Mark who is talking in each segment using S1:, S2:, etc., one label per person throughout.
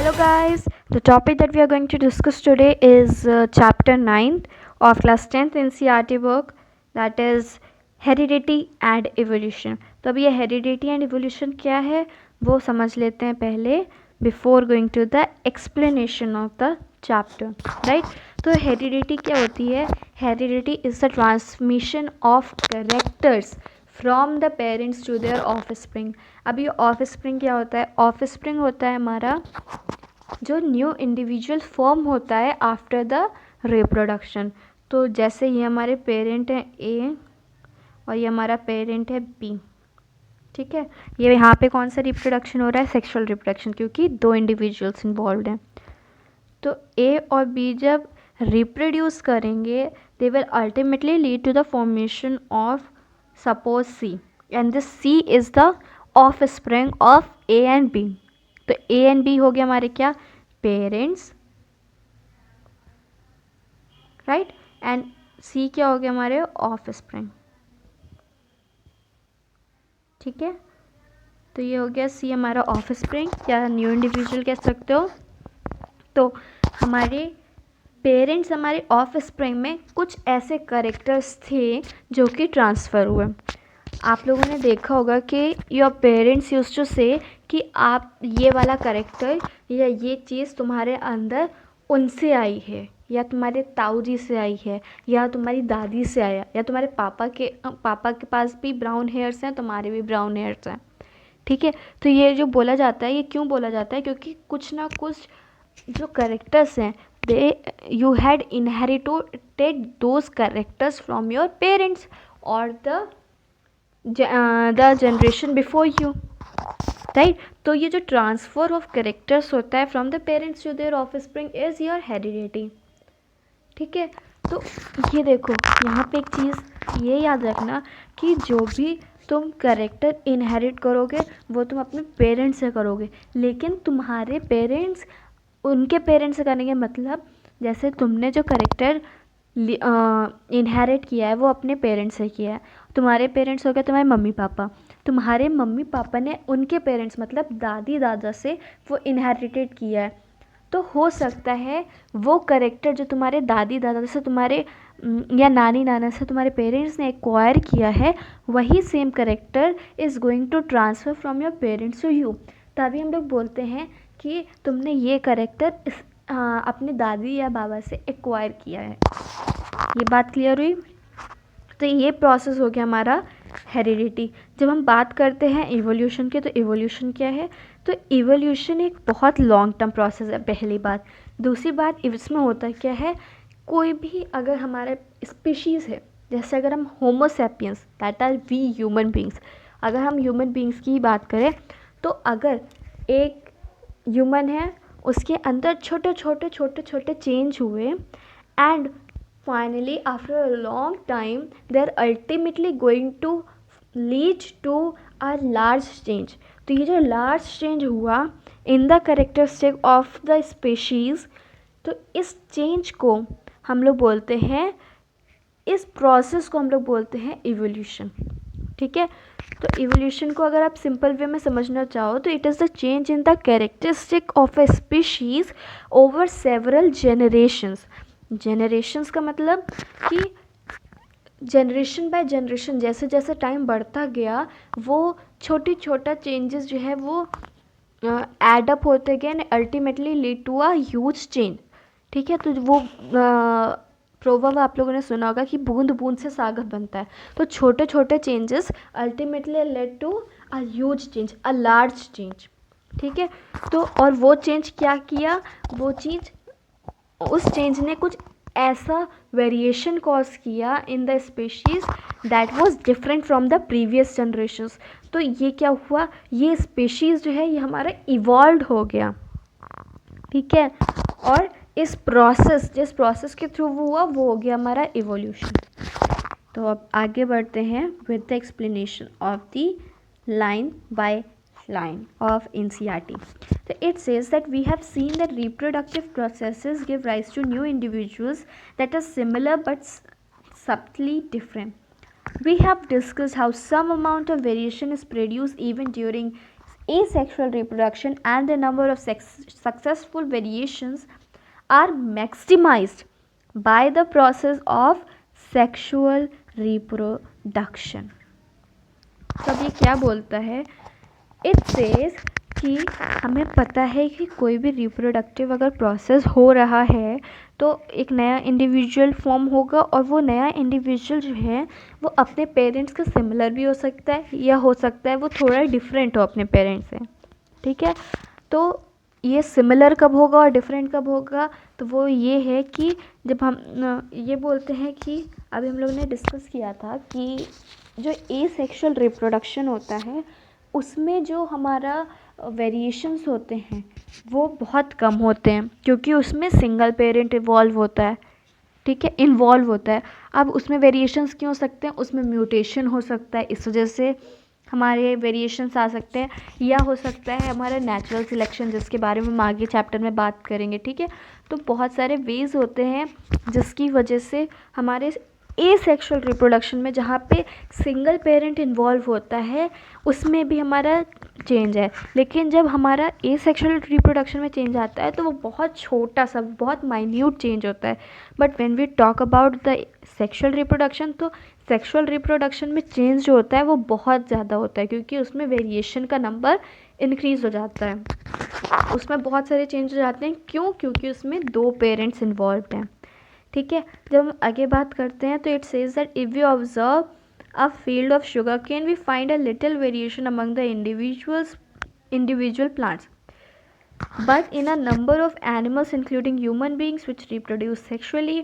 S1: Hello guys, the topic that we are going to discuss today is chapter 9 of class 10th NCERT book, that is heredity and evolution. तो अभी ये heredity and evolution क्या है वो समझ लेते हैं पहले before going to the explanation of the chapter, right? तो heredity क्या होती है? Heredity is the transmission of characters from the parents to their offspring. अब ये ऑफस्प्रिंग क्या होता है? ऑफस्प्रिंग होता है हमारा जो न्यू इंडिविजुअल फॉर्म होता है आफ्टर द रिप्रोडक्शन. तो जैसे ये हमारे पेरेंट हैं ए और ये हमारा पेरेंट है बी, ठीक है. ये यहाँ पे कौन सा रिप्रोडक्शन हो रहा है? सेक्सुअल रिप्रोडक्शन, क्योंकि दो इंडिविजुअल्स इन्वॉल्व हैं. तो ए और बी जब रिप्रोड्यूस करेंगे they will ultimately lead to the formation of suppose C, and this C is the offspring of A and B. तो A and B हो गया हमारे क्या? Parents, right. एंड C क्या हो गया हमारे? ऑफस्प्रिंग, ठीक है. तो ये हो गया C हमारा ऑफस्प्रिंग या न्यू इंडिविजुअल कह सकते हो. तो हमारे पेरेंट्स हमारे ऑफस्प्रिंग में कुछ ऐसे करेक्टर्स थे जो कि ट्रांसफ़र हुए. आप लोगों ने देखा होगा कि योर पेरेंट्स यूज्ड टू से कि आप ये वाला करेक्टर या ये चीज़ तुम्हारे अंदर उनसे आई है, या तुम्हारे ताऊ जी से आई है, या तुम्हारी दादी से आया, या तुम्हारे पापा के पास भी ब्राउन हेयर्स हैं, तुम्हारे भी ब्राउन हेयर्स हैं, ठीक है. तो ये जो बोला जाता है, ये क्यों बोला जाता है? क्योंकि कुछ ना कुछ जो करेक्टर्स हैं you had inherited those characters from your parents or the generation before you, right? तो ये जो ट्रांसफ़र ऑफ कैरेक्टर्स होता है from the parents to their offspring is your heredity, ठीक है. तो ये देखो यहाँ पे एक चीज़ ये याद रखना कि जो भी तुम कैरेक्टर इनहेरिट करोगे वो तुम अपने पेरेंट्स से करोगे, लेकिन तुम्हारे पेरेंट्स उनके पेरेंट्स से करने का मतलब जैसे तुमने जो करेक्टर इनहेरिट किया है वो अपने पेरेंट्स से किया है. तुम्हारे पेरेंट्स हो गए तुम्हारे मम्मी पापा, तुम्हारे मम्मी पापा ने उनके पेरेंट्स मतलब दादी दादा से वो इनहेरिटेड किया है. तो हो सकता है वो करेक्टर जो तुम्हारे दादी दादा से तुम्हारे या नानी नाना से तुम्हारे पेरेंट्स ने एक्वायर किया है, वही same character is going to transfer from your parents to you. तभी हम लोग बोलते हैं कि तुमने ये करेक्टर अपने दादी या बाबा से एक्वायर किया है. ये बात क्लियर हुई? तो ये प्रोसेस हो गया हमारा हेरिडिटी. जब हम बात करते हैं इवोल्यूशन के, तो इवोल्यूशन क्या है? तो इवोल्यूशन एक बहुत लॉन्ग टर्म प्रोसेस है, पहली बात. दूसरी बात इसमें होता क्या है, कोई भी अगर हमारे स्पीशीज़ है, जैसे अगर हम homo sapiens that are we human beings, अगर हम ह्यूमन बींग्स की बात करें तो अगर एक ह्यूमन है उसके अंदर छोटे छोटे चेंज हुए and finally after a long time they are ultimately going to lead to a large change. तो ये जो लार्ज चेंज हुआ in the characteristic of the species, तो इस चेंज को हम लोग बोलते हैं, इस प्रोसेस को हम लोग बोलते हैं इवोल्यूशन, ठीक है. तो इवोल्यूशन को अगर आप सिंपल वे में समझना चाहो तो it is the change in the characteristic of A species over several generations. Generations का मतलब कि जनरेशन बाय जनरेशन जैसे जैसे टाइम बढ़ता गया वो छोटा चेंजेस जो है वो एडअप होते गए and ultimately lead to a huge change, ठीक है. तो वो प्रोवर्ब आप लोगों ने सुना होगा कि बूंद बूंद से सागर बनता है. तो छोटे छोटे changes ultimately led to a huge change, a large change, ठीक है. तो और वो चेंज क्या किया, वो चीज़ उस चेंज ने कुछ ऐसा वेरिएशन कॉज किया in the species that was different from the previous generations. तो ये क्या हुआ, ये स्पीशीज़ जो है ये हमारा इवॉल्व हो गया, ठीक है. और इस प्रोसेस जिस प्रोसेस के थ्रू वो हुआ वो हो गया हमारा इवोल्यूशन. तो अब आगे बढ़ते हैं with the explanation of the line by line of NCERT. So it says that we have seen that reproductive processes give rise to new individuals that are similar but subtly different. We have discussed how some amount of variation is produced even during asexual reproduction and the number of successful variations are maximized by the process of sexual reproduction. तो अब ये क्या बोलता है? It says कि हमें पता है कि कोई भी रिप्रोडक्टिव अगर प्रोसेस हो रहा है तो एक नया इंडिविजुअल फॉर्म होगा, और वो नया इंडिविजुअल जो है वो अपने पेरेंट्स के सिमिलर भी हो सकता है, या हो सकता है वो थोड़ा डिफरेंट हो अपने पेरेंट्स से, ठीक है। तो ये सिमिलर कब होगा और डिफरेंट कब होगा? तो वो ये है कि जब हम ये बोलते हैं कि अभी हम लोग ने डिस्कस किया था कि जो एसेक्सुअल रिप्रोडक्शन होता है उसमें जो हमारा वेरिएशंस होते हैं वो बहुत कम होते हैं, क्योंकि उसमें सिंगल पेरेंट इवॉल्व होता है, ठीक है, इन्वॉल्व होता है। अब उसमें वेरिएशंस क्यों हो सकते हैं? उसमें म्यूटेशन हो सकता है, इस वजह से हमारे वेरिएशंस आ सकते हैं, या हो सकता है हमारा नेचुरल सिलेक्शन, जिसके बारे में हम आगे चैप्टर में बात करेंगे, ठीक है। तो बहुत सारे वेज होते हैं जिसकी वजह से हमारे एसेक्सुअल रिप्रोडक्शन में, जहाँ पे सिंगल पेरेंट इन्वॉल्व होता है, उसमें भी हमारा चेंज है। लेकिन जब हमारा एसेक्सुअल रिप्रोडक्शन में चेंज आता है तो वो बहुत छोटा सा, बहुत माइन्यूट चेंज होता है। But when we talk about the sexual reproduction, तो सेक्सुअल रिप्रोडक्शन में चेंज जो होता है वो बहुत ज़्यादा होता है, क्योंकि उसमें वेरिएशन का नंबर इंक्रीज़ हो जाता है, उसमें बहुत सारे चेंज हो जाते हैं। क्यों? क्योंकि उसमें 2 पेरेंट्स इन्वॉल्व हैं, ठीक है। जब हम आगे बात करते हैं तो it says that if we observe a field of sugar cane we find a little variation among the individual plants, but in a number of animals including human beings which reproduce sexually,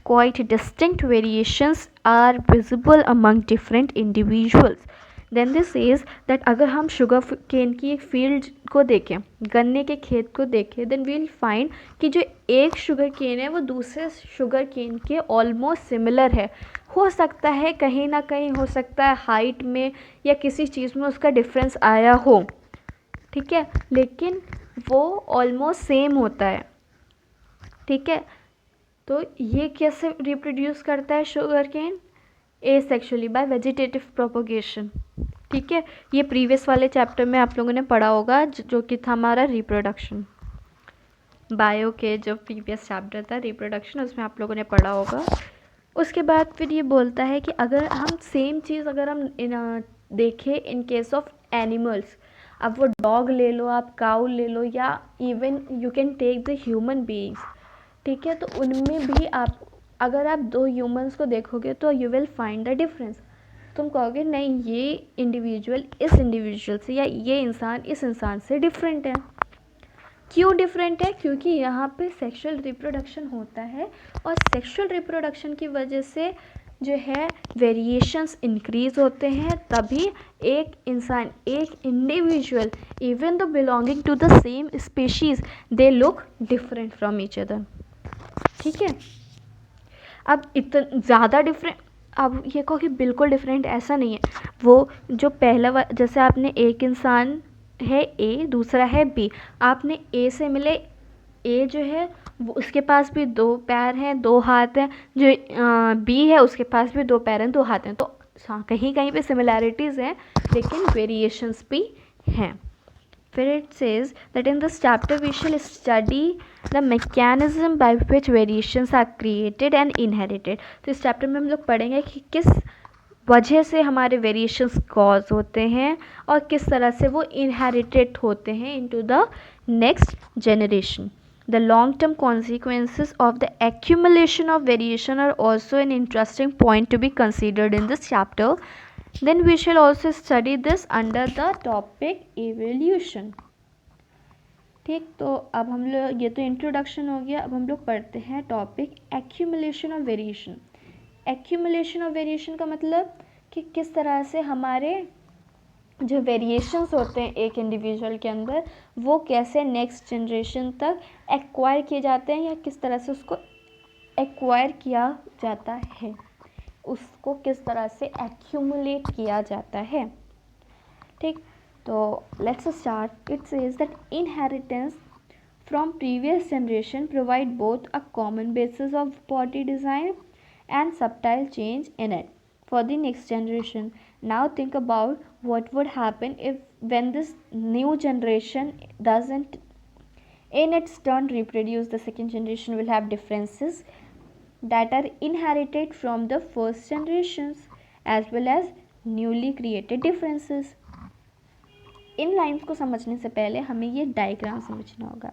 S1: quite distinct variations are visible among different individuals. Then this says that अगर हम sugar cane की एक field को देखें, गन्ने के खेत को देखें, then we'll find कि जो एक शुगर केन है वो दूसरे शुगर केन के ऑलमोस्ट सिमिलर है। हो सकता है कहीं ना कहीं, हो सकता है हाइट में या किसी चीज़ में उसका डिफरेंस आया हो, ठीक है, लेकिन वो ऑलमोस्ट सेम होता है, ठीक है। तो ये कैसे रिप्रोड्यूस करता है sugar cane? Asexually, by vegetative propagation, ठीक है। ये प्रीवियस वाले चैप्टर में आप लोगों ने पढ़ा होगा, जो कि था हमारा रिप्रोडक्शन, बायो के जो प्रीवियस चैप्टर था रिप्रोडक्शन, उसमें आप लोगों ने पढ़ा होगा। उसके बाद फिर ये बोलता है कि अगर हम सेम चीज़ अगर हम देखें इन केस ऑफ एनिमल्स, अब वो डॉग ले लो, आप काऊ ले लो, या even you can take the human beings, ठीक है। तो उनमें भी आप अगर आप 2 ह्यूमंस को देखोगे तो you will find the difference. तुम कहोगे नहीं, ये इंडिविजुअल इस इंडिविजुअल से, या ये इंसान इस इंसान से डिफरेंट है। क्यों डिफरेंट है? क्योंकि यहाँ पे सेक्सुअल रिप्रोडक्शन होता है, और सेक्सुअल रिप्रोडक्शन की वजह से जो है वेरिएशंस इंक्रीज होते हैं, तभी एक इंसान, एक इंडिविजुअल, इवन दो belonging to the same species, they look different from each other, ठीक है। अब इतना ज़्यादा डिफरेंट, अब ये कहो कि बिल्कुल डिफरेंट, ऐसा नहीं है। वो जो पहला जैसे आपने एक इंसान है ए, दूसरा है बी, आपने ए से मिले, ए जो है वो उसके पास भी 2 पैर हैं 2 हाथ हैं, जो बी है उसके पास भी 2 पैर हैं 2 हाथ हैं। तो कहीं कहीं पे सिमिलैरिटीज़ हैं, लेकिन वेरिएशंस भी हैं। फिर it says that in this chapter we shall study the mechanism by which variations are created and inherited. तो इस चैप्टर में हम लोग पढ़ेंगे कि किस वजह से हमारे वेरिएशंस कॉज होते हैं और किस तरह से वो इनहेरिटेड होते हैं into the next generation. The long-term consequences of the accumulation of variation are also an interesting point to be considered in this chapter. Then we shall also study this under the topic evolution. ठीक, तो अब हम लोग, ये तो introduction हो गया, अब हम लोग पढ़ते हैं topic accumulation of variation. Accumulation of variation का मतलब कि किस तरह से हमारे जो वेरिएशंस होते हैं एक इंडिविजुअल के अंदर, वो कैसे नेक्स्ट जनरेशन तक एक्वायर किए जाते हैं, या किस तरह से उसको एक्वायर किया जाता है, उसको किस तरह से एक्यूमुलेट किया जाता है. ठीक, तो let's start. It says that inheritance from previous generation provide both a common basis of body design and subtle change in it. for the next generation. Now think about what would happen if when this new generation doesn't in its turn reproduce. The second generation will have differences that are inherited from the first generations as well as newly created differences. In lines को समझने से पहले हमें ये diagram समझना होगा,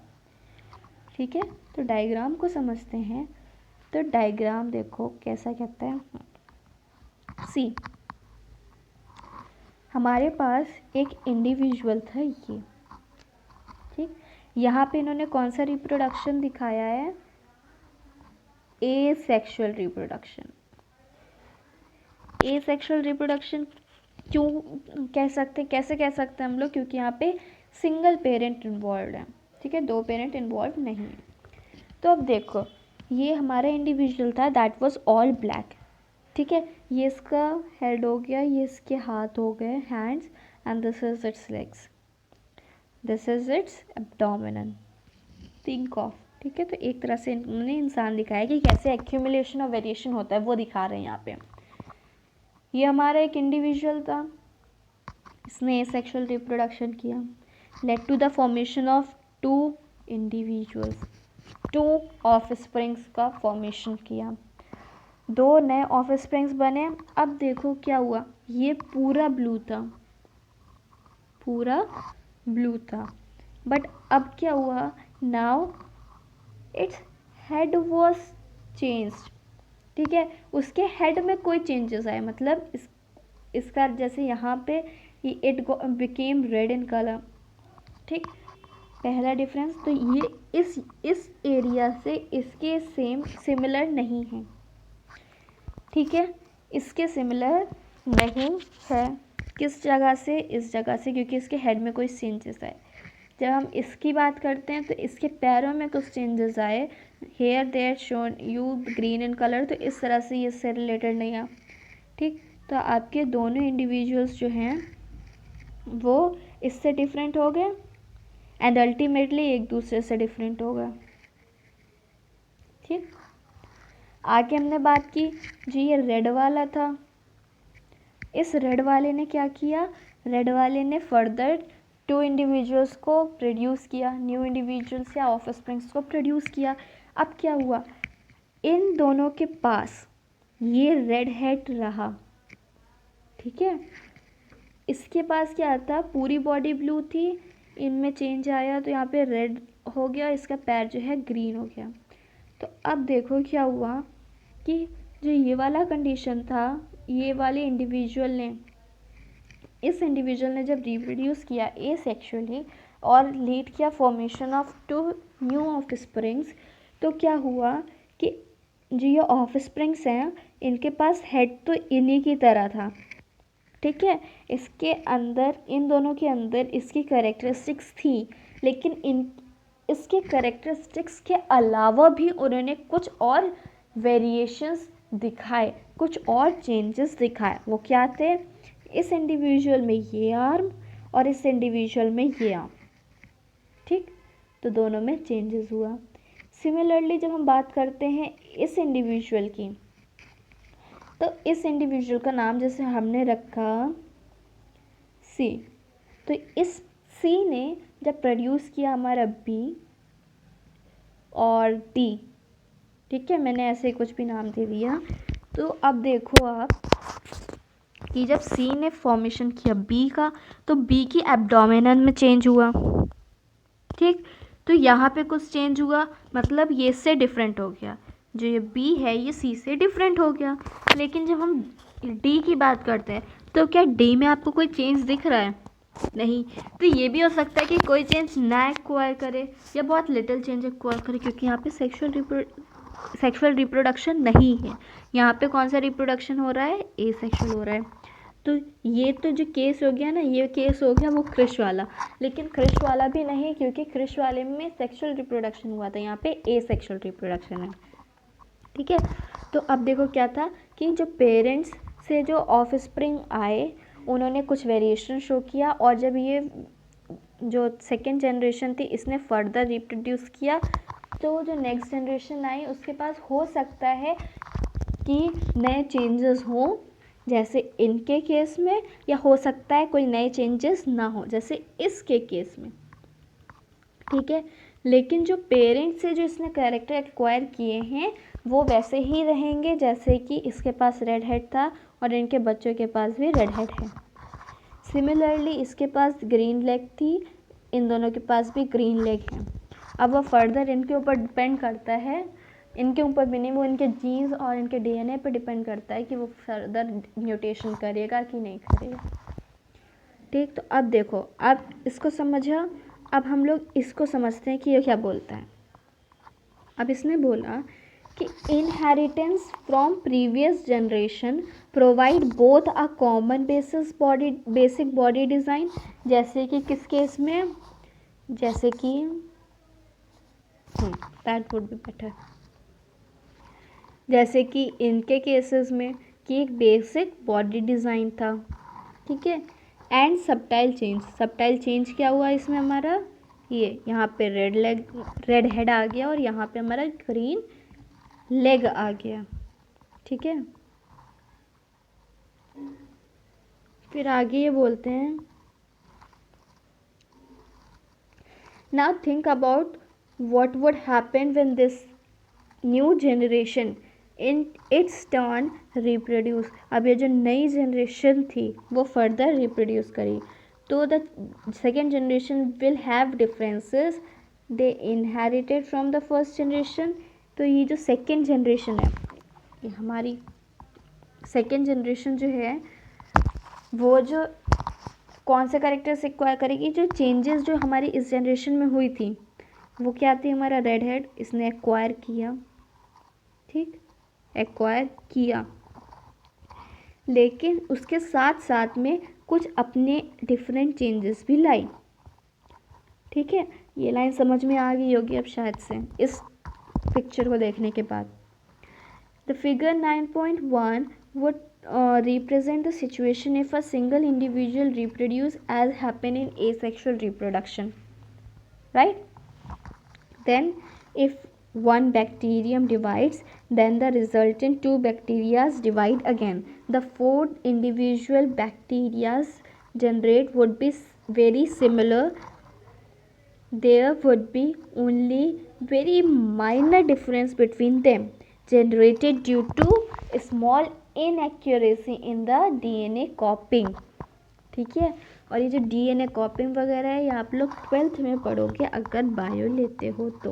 S1: ठीक है। तो डायग्राम को समझते हैं। तो डायग्राम देखो कैसा कहता है। सी, हमारे पास एक इंडिविजुअल था ये, ठीक। यहाँ पे इन्होंने कौन सा रिप्रोडक्शन दिखाया है? Asexual reproduction. एसेक्सुअल रिप्रोडक्शन क्यों कह सकते, कैसे कह सकते हैं हम लोग? क्योंकि यहाँ पे सिंगल पेरेंट इन्वॉल्व है, ठीक है, दो पेरेंट इन्वॉल्व नहीं है। तो अब देखो ये हमारा इंडिविजुअल था दैट वाज ऑल ब्लैक, ठीक है। ये इसका हेड हो गया, ये इसके हाथ हो गए, hands, and this is it's legs, this is it's abdomen. Think of, ठीक है। तो एक तरह से इन्होंने इंसान दिखाया कि कैसे एक्यूमुलेशन और वेरिएशन होता है, वो दिखा रहे हैं यहाँ पे। ये हमारा एक इंडिविजुअल था, इसने एसेक्सुअल रिप्रोडक्शन किया, led to the formation of two individuals, two offsprings का फॉर्मेशन किया, दो नए ऑफस्प्रिंग्स बने। अब देखो क्या हुआ, ये पूरा ब्लू था, पूरा ब्लू था, बट अब क्या हुआ, now its head was changed, ठीक है। उसके हेड में कोई चेंजेस आए, मतलब इसका जैसे यहाँ पे it became red in colour, ठीक। पहला डिफरेंस तो ये इस एरिया से इसके सिमिलर नहीं है, ठीक है, इसके सिमिलर नहीं है। किस जगह से? इस जगह से, क्योंकि इसके हेड में कोई चेंजेस आए। जब हम इसकी बात करते हैं तो इसके पैरों में कुछ चेंजेस आए, here there shown you green in colour, तो इस तरह से ये इससे रिलेटेड नहीं है, ठीक। तो आपके दोनों इंडिविजुअल्स जो हैं वो इससे डिफरेंट हो गए एंड अल्टीमेटली एक दूसरे से डिफरेंट हो गए, ठीक। आगे हमने बात की जी, ये रेड वाला था, इस रेड वाले ने क्या किया, रेड वाले ने फर्दर टू इंडिविजुअल्स को प्रोड्यूस किया, न्यू इंडिविजुअल्स या ऑफस्प्रिंग्स को प्रोड्यूस किया। अब क्या हुआ, इन दोनों के पास ये रेड हेड रहा, ठीक है। इसके पास क्या था, पूरी बॉडी ब्लू थी, इनमें चेंज आया तो यहाँ पे रेड हो गया, इसका पैर जो है ग्रीन हो गया। तो अब देखो क्या हुआ कि जो ये वाला कंडीशन था, ये वाले इंडिविजुअल ने, इस इंडिविजुअल ने जब रिप्रोड्यूस किया एसेक्सुअली और लीड किया formation of two new offsprings, तो क्या हुआ कि जो ये ऑफस्प्रिंग्स हैं इनके पास हेड तो इन्हीं की तरह था, ठीक है। इसके अंदर, इन दोनों के अंदर इसकी कैरेक्टरिस्टिक्स थी, लेकिन इसके कैरेक्टरिस्टिक्स के अलावा भी उन्होंने कुछ और वेरिएशंस दिखाए, कुछ और चेंजेस दिखाए। वो क्या थे, इस इंडिविजुअल में ये आर्म और इस इंडिविजुअल में ये आर्म, ठीक। तो दोनों में चेंजेस हुआ। सिमिलरली जब हम बात करते हैं इस इंडिविजुअल की, तो इस इंडिविजुअल का नाम जैसे हमने रखा सी, तो इस सी ने जब प्रोड्यूस किया हमारा बी और डी, ठीक है, मैंने ऐसे कुछ भी नाम दे दिया। तो अब देखो आप कि जब सी ने फॉर्मेशन किया बी का, तो बी की एब्डोमिनल में चेंज हुआ, ठीक। तो यहाँ पे कुछ चेंज हुआ, मतलब ये इससे डिफरेंट हो गया, जो ये बी है ये सी से डिफरेंट हो गया। लेकिन जब हम डी की बात करते हैं तो क्या डी में आपको कोई चेंज दिख रहा है? नहीं। तो ये भी हो सकता है कि कोई चेंज ना एक्वायर करे या बहुत लिटिल चेंज एक्वायर करे, क्योंकि यहाँ पे सेक्सुअल रिप्रोडक्शन नहीं है। यहाँ पे कौन सा रिप्रोडक्शन हो रहा है? एसेक्सुअल हो रहा है। तो ये तो जो केस हो गया ना, ये केस हो गया वो क्रिश वाला, लेकिन क्रिश वाला भी नहीं, क्योंकि क्रिश वाले में सेक्सुअल रिप्रोडक्शन हुआ था, यहाँ पे एसेक्सुअल रिप्रोडक्शन है, ठीक है। तो अब देखो क्या था कि जो पेरेंट्स से जो ऑफस्प्रिंग आए उन्होंने कुछ वेरिएशन शो किया, और जब ये जो सेकेंड जनरेशन थी इसने फर्दर रिप्रोड्यूस किया, तो जो नेक्स्ट जनरेशन आई उसके पास हो सकता है कि नए चेंजेस हों जैसे इनके केस में, या हो सकता है कोई नए चेंजेस ना हो जैसे इसके केस में, ठीक है। लेकिन जो पेरेंट्स से जो इसने कैरेक्टर एक्वायर किए हैं वो वैसे ही रहेंगे जैसे कि इसके पास रेड हेड था और इनके बच्चों के पास भी रेड हेड है। सिमिलरली इसके पास ग्रीन लेग थी, इन दोनों के पास भी ग्रीन लेग है। अब वो फर्दर इनके ऊपर डिपेंड करता है, इनके ऊपर भी नहीं, वो इनके जीन्स और इनके डीएनए पे डिपेंड करता है कि वो फर्दर म्यूटेशन करेगा कि नहीं करेगा। ठीक, तो अब देखो, अब इसको समझा, अब हम लोग इसको समझते हैं कि ये क्या बोलता है। अब इसने बोला कि inheritance from previous generation provide both a common basic body design, जैसे कि किस केस में, जैसे कि दैट वुड बी बेटर, जैसे कि इनके केसेस में कि एक बेसिक बॉडी डिज़ाइन था, ठीक है, एंड सबटाइल चेंज क्या हुआ इसमें हमारा, ये यहाँ पे रेड हेड आ गया और यहाँ पे हमारा ग्रीन लेग आ गया, ठीक है। फिर आगे ये बोलते हैं, now think about what would happen when this new generation in its turn reproduce. अब ये जो नई जनरेशन थी वो फर्दर रिप्रोड्यूस करी, तो the second generation will have differences they inherited from the first generation. तो ये जो सेकेंड जनरेशन है, ये हमारी सेकेंड जनरेशन जो है वो जो कौन से कैरेक्टर से एक्वायर करेगी, जो चेंजेस जो हमारी इस जनरेशन में हुई थी वो क्या थी, हमारा रेड हेड इसने एक्वायर किया, ठीक, एक्वायर किया, लेकिन उसके साथ साथ में कुछ अपने डिफरेंट चेंजेस भी लाई, ठीक है। ये लाइन समझ में आ गई होगी अब शायद से इस पिक्चर को देखने के बाद। The figure 9.1 would represent the situation if a single individual reproduce as happen in asexual reproduction, right? Then if one bacterium divides, then the resultant two bacteria divide again. The four individual bacteria generate would be very similar. There would be only very minor difference between them, generated due to small inaccuracy in the DNA copying, ठीक है। और ये जो DNA कॉपिंग वगैरह है ये आप लोग 12th में पढ़ोगे अगर बायो लेते हो तो,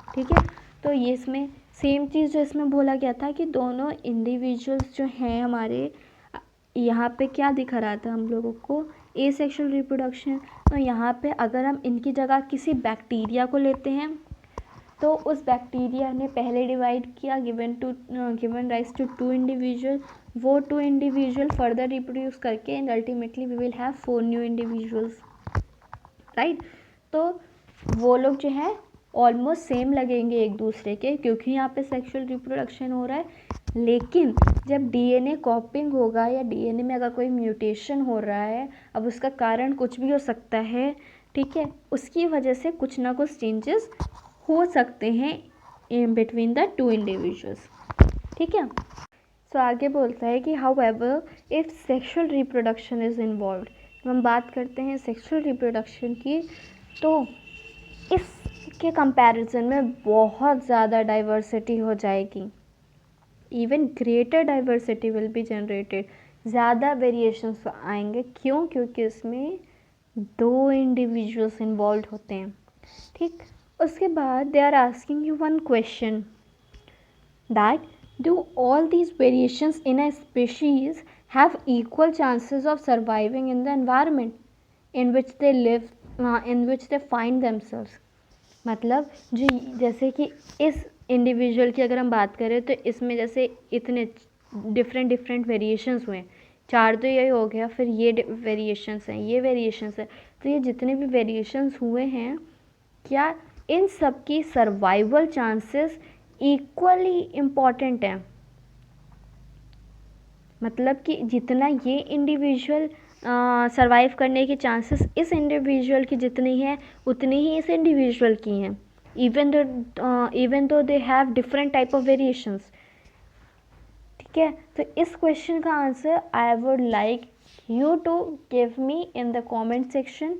S1: ठीक है। तो ये इसमें सेम चीज़ जो इसमें बोला गया था कि दोनों इंडिविजुअल्स जो हैं हमारे, यहाँ पे क्या दिखा रहा था हम लोगों को, एसेक्सुअल रिप्रोडक्शन। तो यहाँ पे अगर हम इनकी जगह किसी बैक्टीरिया को लेते हैं तो उस बैक्टीरिया ने पहले डिवाइड किया, given rise to two individual, वो टू इंडिविजुअल फर्दर रिप्रोड्यूस करके and ultimately we will have 4 new individuals, right. तो वो लोग जो है ऑलमोस्ट सेम लगेंगे एक दूसरे के, क्योंकि यहाँ पे सेक्सुअल रिप्रोडक्शन हो रहा है। लेकिन जब डीएनए कॉपिंग होगा या डीएनए में अगर कोई म्यूटेशन हो रहा है, अब उसका कारण कुछ भी हो सकता है, ठीक है, उसकी वजह से कुछ ना कुछ चेंजेस हो सकते हैं in between the two individuals, ठीक है। सो आगे बोलता है कि how ever if sexual reproduction is involve, हम बात करते हैं सेक्शुअल रिप्रोडक्शन की, तो इसके कंपैरिजन में बहुत ज़्यादा डाइवर्सिटी हो जाएगी, even greater diversity will be generated, ज़्यादा वेरिएशंस आएंगे। क्यों? क्योंकि इसमें 2 इंडिविजुअल्स इन्वॉल्व होते हैं, ठीक। उसके बाद they are asking you one question that do all these variations in a species have equal chances of surviving in the environment in which they live, in which they find themselves. मतलब जो जैसे कि इस individual की अगर हम बात करें तो इसमें जैसे इतने डिफरेंट वेरिएशंस हुए, 4 तो यही हो गया, फिर ये वेरिएशंस हैं, ये वेरिएशंस हैं, तो ये जितने भी वेरिएशंस हुए हैं, क्या इन सब की सर्वाइवल चांसेस इक्वली इम्पॉर्टेंट हैं। मतलब कि जितना ये इंडिविजुअल सर्वाइव करने की चांसेस इस इंडिविजुअल की जितनी है उतनी ही इस इंडिविजुअल की हैं, even though they have different type of variations, ठीक ठीक है, तो इस क्वेश्चन का answer I would like you to give me in the comment section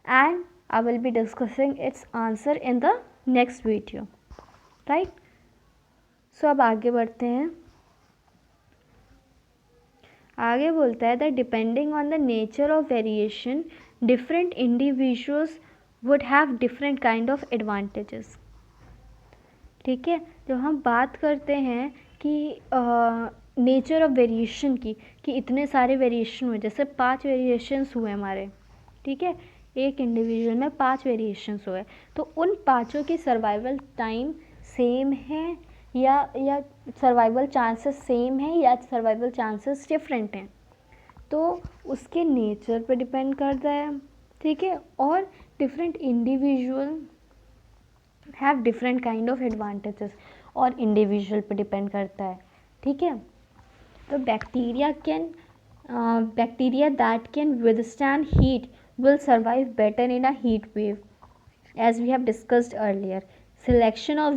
S1: and I will be discussing its answer in the next video, right. So अब आगे बढ़ते हैं। आगे बोलता है that depending on the nature of variation different individuals would have different kind of advantages. ठीक है, जब हम बात करते हैं कि नेचर ऑफ वेरिएशन की, कि इतने सारे वेरिएशन हुए, जैसे 5 वेरिएशंस हुए हमारे, ठीक है, एक इंडिविजुअल में 5 वेरिएशंस हुए, तो उन पाँचों की सर्वाइवल टाइम सेम है या सर्वाइवल चांसेस सेम है या सर्वाइवल चांसेस डिफरेंट हैं, तो उसके नेचर पे डिपेंड करता है। ठीक है, और different individual have different kind of advantages, और इंडिविजुअल पे डिपेंड करता है। ठीक है, तो bacteria that can withstand heat will survive better in a heat wave, as we have discussed earlier. Selection of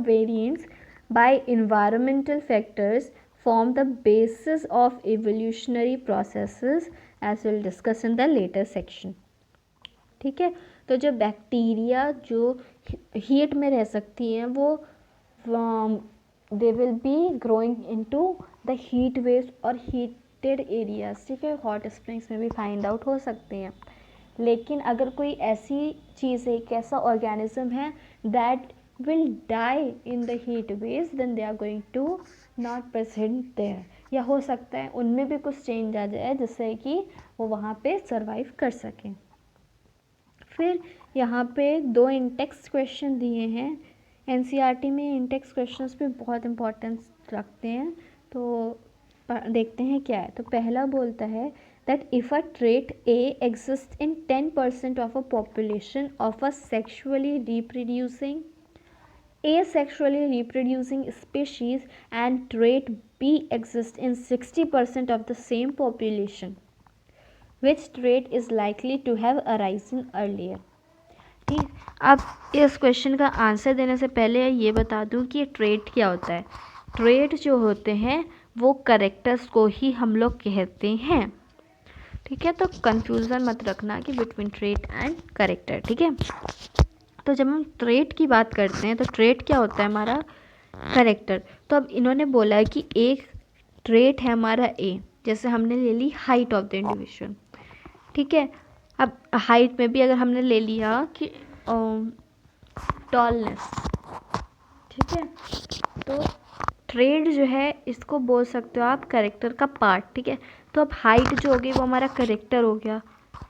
S1: variants by environmental factors form the basis of evolutionary processes, as we'll discuss in the later section. ठीक है, तो जो bacteria जो heat में रह सकती हैं वो they will be growing into the heat waves और हीटेड एरियाज। ठीक है, हॉट स्प्रिंग्स में भी फाइंड आउट हो सकते हैं। लेकिन अगर कोई ऐसी चीज़ है, एक ऐसा ऑर्गेनिज्म है that will die in the heat waves, then they are going to not present there, या हो सकता है उनमें भी कुछ चेंज आ जाए जिससे कि वो वहाँ पे सर्वाइव कर सकें। फिर यहाँ पे 2 इंटेक्स क्वेश्चन दिए हैं। एनसीईआरटी में इंटेक्स क्वेश्चंस भी बहुत इंपॉर्टेंस रखते हैं, तो देखते हैं क्या है। तो पहला बोलता है that if a trait A exist in 10% of a population of a sexually reproducing asexually reproducing species and trait B exists in 60% of the same population, which trait is likely to have arisen earlier? ठीक, अब इस question का answer देने से पहले ये बता दूं कि ट्रेट क्या होता है। ट्रेट जो होते हैं वो करेक्टर्स को ही हम लोग कहते हैं। ठीक है, तो कंफ्यूजन मत रखना कि बिटवीन ट्रेट एंड करेक्टर। ठीक है, तो जब हम ट्रेट की बात करते हैं तो ट्रेट क्या होता है हमारा, करेक्टर। तो अब इन्होंने बोला है कि एक ट्रेट है हमारा ए, जैसे हमने ले ली हाइट ऑफ द इंडिविजुअल। ठीक है, अब हाइट में भी अगर हमने ले लिया कि टॉलनेस, ठीक है, तो ट्रेट जो है इसको बोल सकते हो आप करेक्टर का पार्ट। ठीक है, तो अब हाइट जो होगी वो हमारा करेक्टर हो गया।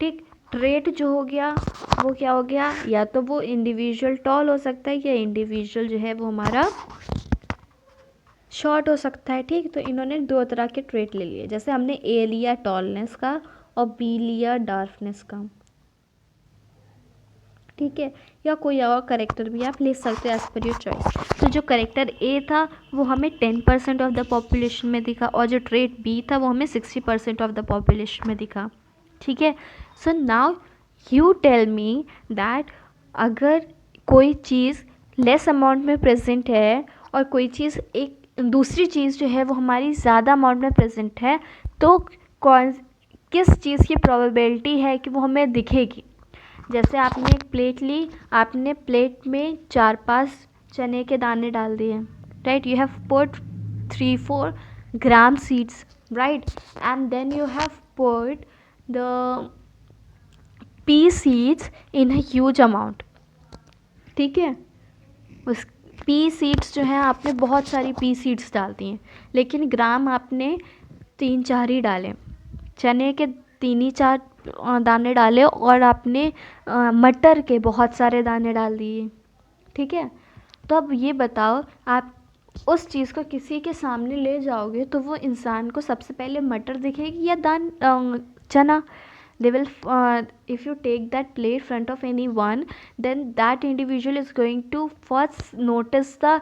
S1: ठीक, ट्रेट जो हो गया वो क्या हो गया, या तो वो इंडिविजुअल टॉल हो सकता है या इंडिविजुअल जो है वो हमारा शॉर्ट हो सकता है। ठीक, तो इन्होंने 2 तरह के ट्रेट ले लिए, जैसे हमने ए लिया टॉलनेस का और बी लिया डार्कनेस का। ठीक है, या कोई और करेक्टर भी आप ले सकते हैं एज पर योर चॉइस। तो जो करेक्टर ए था वो हमें 10% ऑफ द पॉपुलेशन में दिखा, और जो ट्रेट बी था वो हमें 60% ऑफ द पॉपुलेशन में दिखा। ठीक है, so now you tell me that अगर कोई चीज़ लेस अमाउंट में प्रेजेंट है और कोई चीज़ एक दूसरी चीज़ जो है वो हमारी ज़्यादा अमाउंट में प्रेजेंट है, तो किस चीज़ की प्रोबेबिलिटी है कि वो हमें दिखेगी। जैसे आपने एक प्लेट ली, आपने प्लेट में 4-5 चने के दाने डाल दिए, right, you have put 3-4 gram seeds, right, and then you have put the pea seeds in a huge amount. ठीक है, उस पी सीड्स जो है आपने बहुत सारी पी सीड्स डाल दी हैं, लेकिन ग्राम आपने 3-4 ही डाले। चने के 3-4 दाने डाले और आपने मटर के बहुत सारे दाने डाल दिए। ठीक है, तो अब ये बताओ, आप उस चीज़ को किसी के सामने ले जाओगे तो वो इंसान को सबसे पहले मटर दिखेगी या चना? They will if you take that plate front of anyone, then that individual is going to first notice the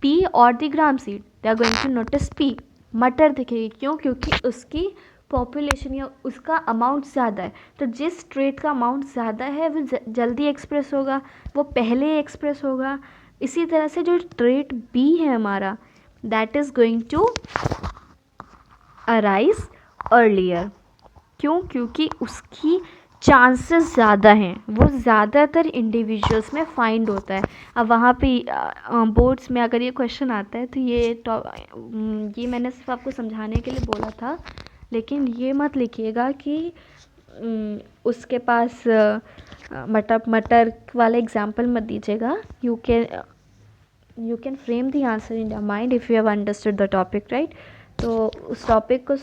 S1: pea or the gram seed. They are going to notice pea, मटर दिखेगी। क्यों? क्योंकि उसकी पॉपुलेशन या उसका amount ज़्यादा है। तो जिस ट्रेट का अमाउंट ज़्यादा है वो जल्दी एक्सप्रेस होगा, वो पहले एक्सप्रेस होगा, इसी तरह से जो ट्रेट बी है हमारा, that is going to arise earlier. क्यों? क्योंकि उसकी चांसेस ज़्यादा हैं, वो ज़्यादातर इंडिविजुअल्स में फाइंड होता है। अब वहाँ पे बोर्ड्स में अगर ये क्वेश्चन आता है तो ये मैंने सिर्फ आपको समझाने के लिए बोला था, लेकिन ये मत लिखिएगा कि उसके पास मटर वाला एग्जाम्पल मत दीजिएगा। You can frame the answer in your mind if you have understood the topic, right. तो उस टॉपिक को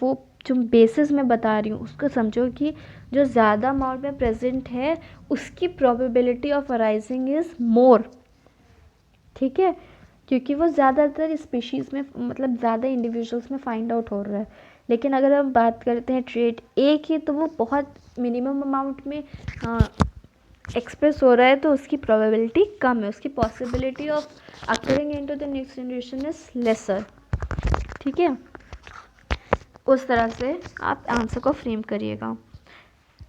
S1: वो जो बेसिस मैं बता रही हूँ उसको समझो कि जो ज़्यादा अमाउंट में प्रेजेंट है उसकी probability of arising is more, ठीक है, क्योंकि वो ज़्यादातर स्पीशीज़ में, मतलब ज़्यादा इंडिविजुअल्स में फाइंड आउट हो रहा है। लेकिन अगर हम बात करते हैं ट्रेट ए की, तो वो बहुत मिनिमम अमाउंट में एक्सप्रेस हो रहा है, तो उसकी प्रोबेबिलिटी कम है, उसकी possibility of occurring into the next generation is lesser, ठीक है। उस तरह से आप आंसर को फ्रेम करिएगा,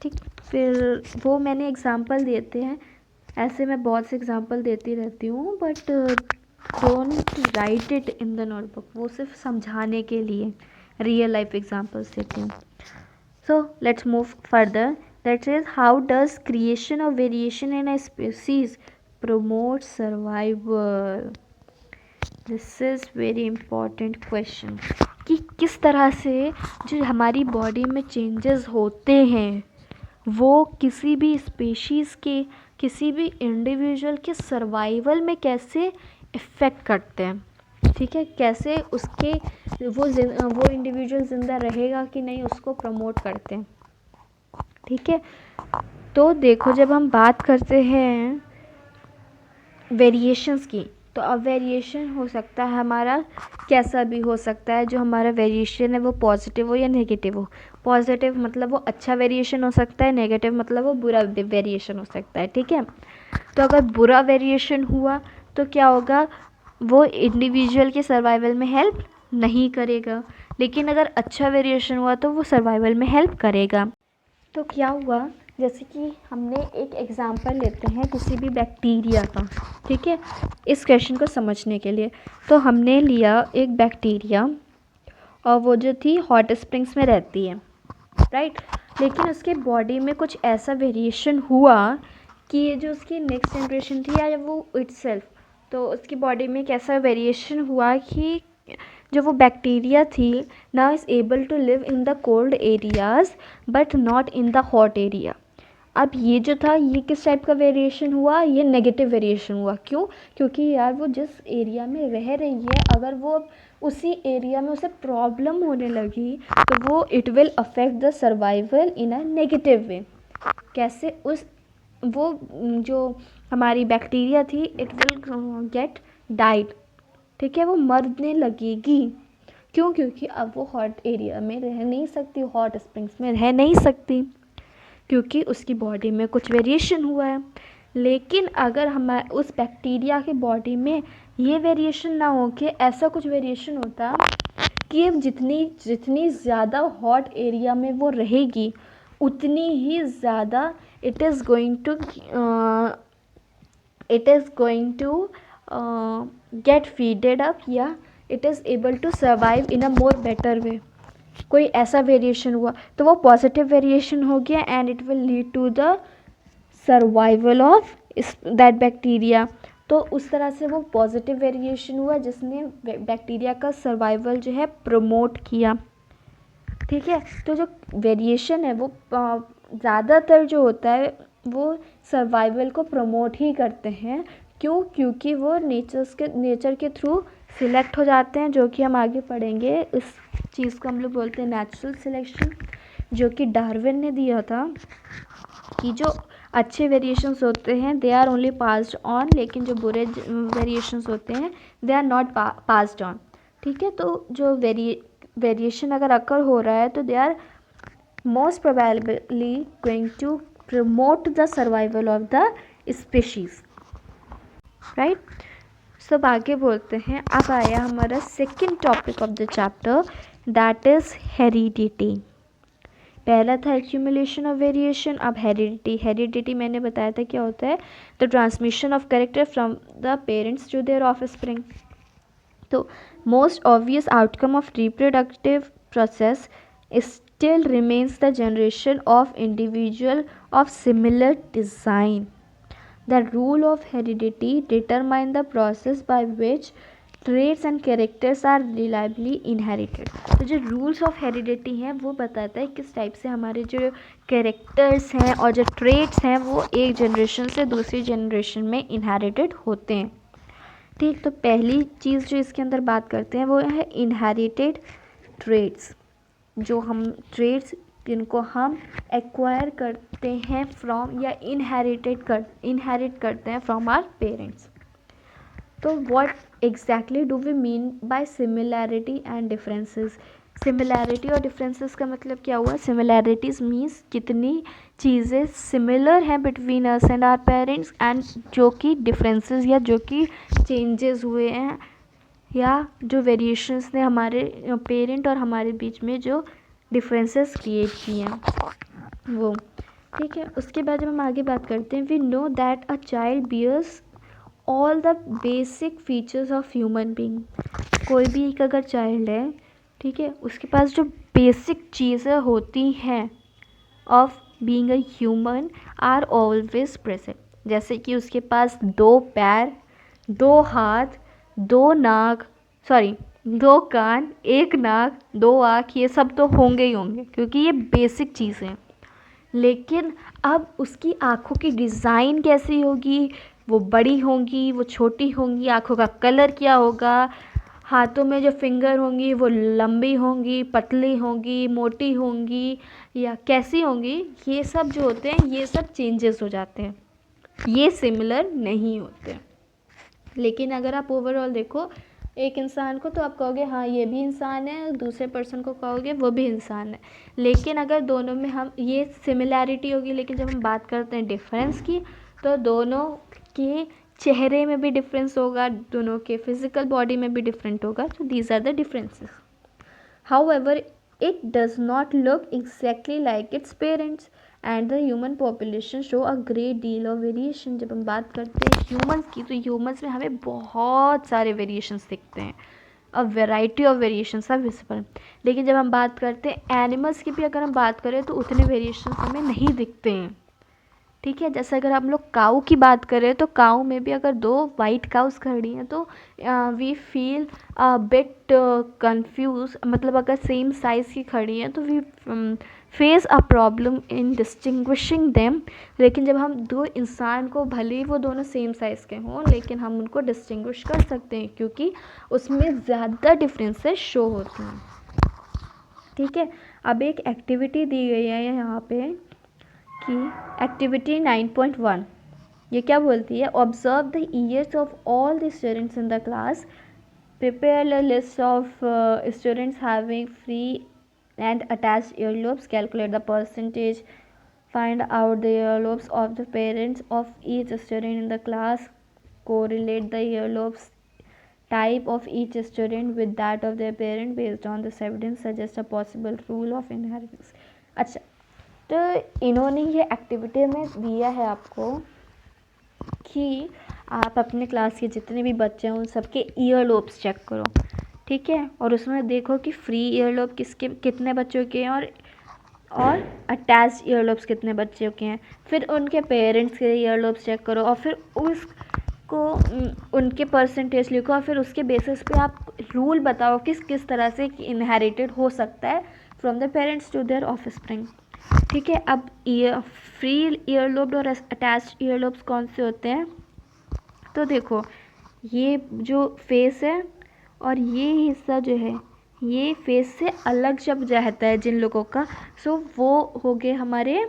S1: ठीक। फिर वो मैंने एग्जांपल देते हैं, ऐसे मैं बहुत से एग्जांपल देती रहती हूँ, but don't write it in the notebook, वो सिर्फ समझाने के लिए रियल लाइफ एग्जांपल्स देती हूँ। So let's move further, that is how does creation और variation in a species promote survival। This is very important question कि किस तरह से जो हमारी बॉडी में चेंजेस होते हैं वो किसी भी स्पीशीज़ के, किसी भी इंडिविजुअल के सर्वाइवल में कैसे इफ़ेक्ट करते हैं, ठीक है, कैसे उसके वो इंडिविजुअल ज़िंदा रहेगा कि नहीं उसको प्रमोट करते हैं, ठीक है। तो देखो, जब हम बात करते हैं वेरिएशंस की, तो अब वेरिएशन हो सकता है हमारा कैसा भी हो सकता है। जो हमारा वेरिएशन है वो पॉजिटिव हो या नेगेटिव हो। पॉजिटिव मतलब वो अच्छा वेरिएशन हो सकता है, नेगेटिव मतलब वो बुरा वेरिएशन हो सकता है, ठीक है। तो अगर बुरा वेरिएशन हुआ तो क्या होगा, वो इंडिविजुअल के सर्वाइवल में हेल्प नहीं करेगा, लेकिन अगर अच्छा वेरिएशन हुआ तो वो सर्वाइवल में हेल्प करेगा। तो क्या हुआ, जैसे कि हमने एक एग्ज़ाम्पल लेते हैं किसी भी बैक्टीरिया का, ठीक है, इस क्वेश्चन को समझने के लिए। तो हमने लिया एक बैक्टीरिया और वो जो थी हॉट स्प्रिंग्स में रहती है, राइट। लेकिन उसके बॉडी में कुछ ऐसा वेरिएशन हुआ कि ये जो उसकी नेक्स्ट जनरेशन थी या वो इटसेल्फ, तो उसकी बॉडी में एक ऐसा वेरिएशन हुआ कि जो वो बैक्टीरिया थी now is able to live in the cold areas but not in the hot area. अब ये जो था, ये किस टाइप का वेरिएशन हुआ, ये नेगेटिव वेरिएशन हुआ। क्यों? क्योंकि यार वो जिस एरिया में रह रही है, अगर वो उसी एरिया में उसे प्रॉब्लम होने लगी तो वो it will affect the survival in a negative way. कैसे? वो जो हमारी बैक्टीरिया थी इट विल गेट डाइड, ठीक है, वो मरने लगेगी। क्यों? क्योंकि अब वो हॉट एरिया में रह नहीं सकती, हॉट स्प्रिंग्स में रह नहीं सकती, क्योंकि उसकी बॉडी में कुछ वेरिएशन हुआ है। लेकिन अगर हमारे उस बैक्टीरिया के बॉडी में ये वेरिएशन ना हो के ऐसा कुछ वेरिएशन होता कि जितनी ज़्यादा हॉट एरिया में वो रहेगी उतनी ही ज़्यादा it is going to get feeded up, या it is able to survive in a more better way. कोई ऐसा वेरिएशन हुआ तो वो पॉजिटिव वेरिएशन हो गया and it will lead to the survival of that bacteria. तो उस तरह से वो पॉजिटिव वेरिएशन हुआ जिसने बैक्टीरिया का सर्वाइवल जो है प्रमोट किया, ठीक है। तो जो वेरिएशन है वो ज़्यादातर जो होता है वो सर्वाइवल को प्रमोट ही करते हैं। क्यों? क्योंकि वो नेचर के थ्रू सिलेक्ट हो जाते हैं, जो कि हम आगे पढ़ेंगे। इस चीज़ को हम लोग बोलते हैं नेचुरल सिलेक्शन, जो कि डार्विन ने दिया था कि जो अच्छे वेरिएशंस होते हैं they are only passed on, लेकिन जो बुरे वेरिएशंस होते हैं they are not passed on, ठीक है। तो जो वेरिएशन अगर अकर हो रहा है तो they are most probably going to promote the survival of the species, right. सब आगे बोलते हैं। अब आया हमारा second topic of the chapter, that is heredity. पहला था एक्यूमुलेशन ऑफ वेरिएशन, अब हेरिडिटी। हेरिडिटी मैंने बताया था क्या होता है, the transmission of character from the parents to their offspring. तो most obvious outcome of reproductive process still remains the generation of individual of similar design. The rule of heredity determine the process by which traits and characters are reliably inherited. तो जो rules of heredity हैं वो बताता है किस type से हमारे जो कैरेक्टर्स हैं और जो ट्रेट्स हैं वो एक जनरेशन से दूसरी जनरेशन में इनहेरिटेड होते हैं। ठीक, तो पहली चीज़ जो इसके अंदर बात करते हैं वो है इनहेरिटेड ट्रेट्स। जो हम ट्रेड्स जिनको हम एक्वायर करते हैं फ्रॉम या इनहेरिट करते हैं फ्रॉम आवर पेरेंट्स। तो what exactly do we mean by similarity and differences. Similarity और डिफरेंसेस का मतलब क्या हुआ, सिमिलैरिटीज़ मीन्स कितनी चीज़ें सिमिलर हैं between us and our parents, and जो कि डिफरेंसेस या जो कि चेंजेस हुए हैं या जो वेरिएशंस ने हमारे पेरेंट और हमारे बीच में जो डिफरेंसेस क्रिएट किए हैं वो। ठीक है, उसके बाद जब हम आगे बात करते हैं, we know that a child bears all the basic features of human being. कोई भी एक अगर चाइल्ड है, ठीक है, उसके पास जो बेसिक चीज़ें होती हैं of being a human are always present. जैसे कि उसके पास 2 पैर, 2 हाथ, 2 नाक, सॉरी 2 कान, 1 नाक, 2 आँख, ये सब तो होंगे ही होंगे क्योंकि ये बेसिक चीज़ें हैं। लेकिन अब उसकी आँखों की डिज़ाइन कैसी होगी, वो बड़ी होंगी, वो छोटी होंगी, आँखों का कलर क्या होगा, हाथों में जो फिंगर होंगी वो लंबी होंगी, पतली होंगी, मोटी होंगी या कैसी होंगी, ये सब जो होते हैं ये सब चेंजेस हो जाते हैं, ये सिमिलर नहीं होते। लेकिन अगर आप ओवरऑल देखो एक इंसान को तो आप कहोगे हाँ ये भी इंसान है, दूसरे पर्सन को कहोगे वो भी इंसान है। लेकिन अगर दोनों में हम ये सिमिलैरिटी होगी, लेकिन जब हम बात करते हैं डिफरेंस की तो दोनों के चेहरे में भी डिफरेंस होगा, दोनों के फिजिकल बॉडी में भी डिफरेंट होगा। तो these are the differences. However it does not look exactly like its parents and the human population show a great deal of variation. जब हम बात करते हैं ह्यूमंस की तो ह्यूमंस में हमें बहुत सारे वेरिएशंस दिखते हैं, a variety of variations are visible. लेकिन जब हम बात करते हैं एनिमल्स की भी अगर हम बात करें तो उतने वेरिएशंस हमें नहीं दिखते हैं। ठीक है, जैसे अगर हम लोग काऊ की बात करें तो काऊ में भी अगर 2 वाइट काउस खड़ी हैं तो वी फील बिट कंफ्यूज, मतलब अगर सेम साइज़ की खड़ी हैं तो we face a problem in distinguishing them. लेकिन जब हम 2 इंसान को भले ही वो दोनों सेम साइज़ के हों लेकिन हम उनको डिस्टिंग्विश कर सकते हैं क्योंकि उसमें ज़्यादा डिफरेंसेस शो होती हैं। ठीक है, अब एक एक्टिविटी दी गई है यहाँ पे कि एक्टिविटी 9.1 ये क्या बोलती है, observe the ears of all the students in the class, prepare a list of students having free and attached earlobes, calculate the percentage, find out the earlobes of the parents of each student in the class, correlate the earlobes type of each student with that of their parent, based on this evidence suggest a possible rule of inheritance। अच्छा, तो इन्होंने ये activity में दिया है आपको कि आप अपने क्लास के जितने भी बच्चे हैं उन सबके ईयर लोब्स चेक करो। ठीक है, और उसमें देखो कि फ्री ईयर लोब किसके कितने बच्चों के हैं और अटैच्ड ईयर लोब्स कितने बच्चों के हैं। फिर उनके पेरेंट्स के ईयर लोब्स चेक करो और फिर उसको उनके परसेंटेज लिखो और फिर उसके बेसिस पे आप रूल बताओ किस किस तरह से इनहेरिटेड हो सकता है from the parents to their offspring. ठीक है, अब फ्री ईयरलोब और अटैच्ड ईयरलोब्स कौन से होते हैं, तो देखो ये जो फेस है और ये हिस्सा जो है ये फेस से अलग जब रहता है जिन लोगों का, सो वो हो गए हमारे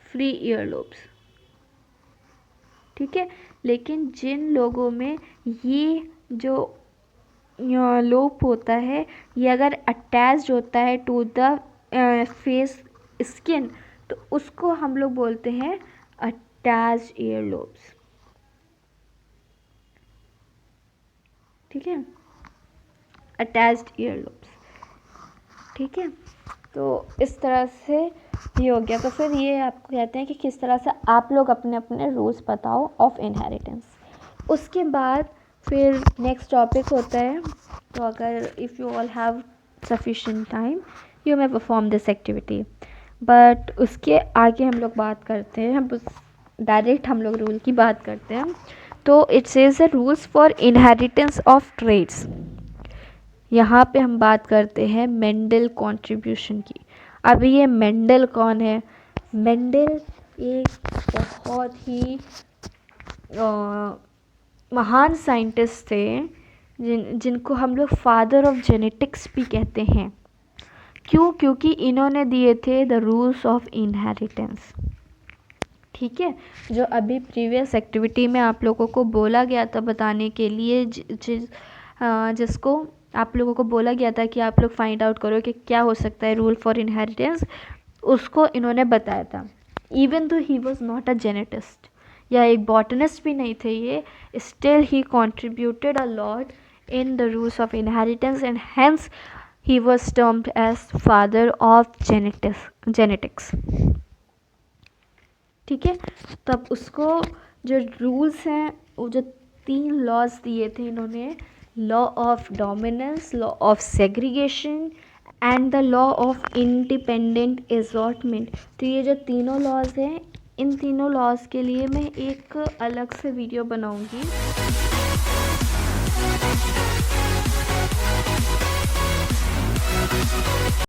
S1: फ्री ईयरलोब्स। ठीक है, लेकिन जिन लोगों में ये जो लोब होता है ये अगर अटैच्ड होता है टू द फेस स्किन तो उसको हम लोग बोलते हैं अटैच्ड ईयर लोब्स। ठीक है, अटैच्ड ईयर लोब्स। ठीक है, तो इस तरह से ये हो गया। तो फिर ये आपको कहते हैं कि किस तरह से आप लोग अपने अपने रूल्स बताओ ऑफ इनहेरिटेंस। उसके बाद फिर नेक्स्ट टॉपिक होता है, तो अगर if you all have sufficient time you may perform this activity. But उसके आगे हम लोग बात करते हैं, हम डायरेक्ट हम लोग रूल की बात करते हैं। तो it says the rules for inheritance of traits. यहाँ पे हम बात करते हैं मेंडल कंट्रीब्यूशन की। अभी ये मेंडल कौन है? मेंडल एक बहुत ही महान साइंटिस्ट थे जिनको हम लोग फादर ऑफ जेनेटिक्स भी कहते हैं। क्यों? क्योंकि इन्होंने दिए थे द रूल्स ऑफ इनहेरिटेंस। ठीक है, जो अभी प्रीवियस एक्टिविटी में आप लोगों को बोला गया था बताने के लिए, जिसको आप लोगों को बोला गया था कि आप लोग फाइंड आउट करो कि क्या हो सकता है रूल फॉर इनहेरिटेंस, उसको इन्होंने बताया था। Even though he was not a geneticist या एक बॉटनिस्ट भी नहीं थे ये, still he contributed a lot in the rules of inheritance and hence he was termed as father of genetics. ठीक है, तब उसको जो रूल्स हैं, वो जो 3 लॉज दिए थे इन्होंने, law of dominance, law of segregation and the law of independent assortment. तो ये जो तीनों लॉज हैं, इन तीनों लॉज के लिए मैं एक अलग से वीडियो बनाऊंगी।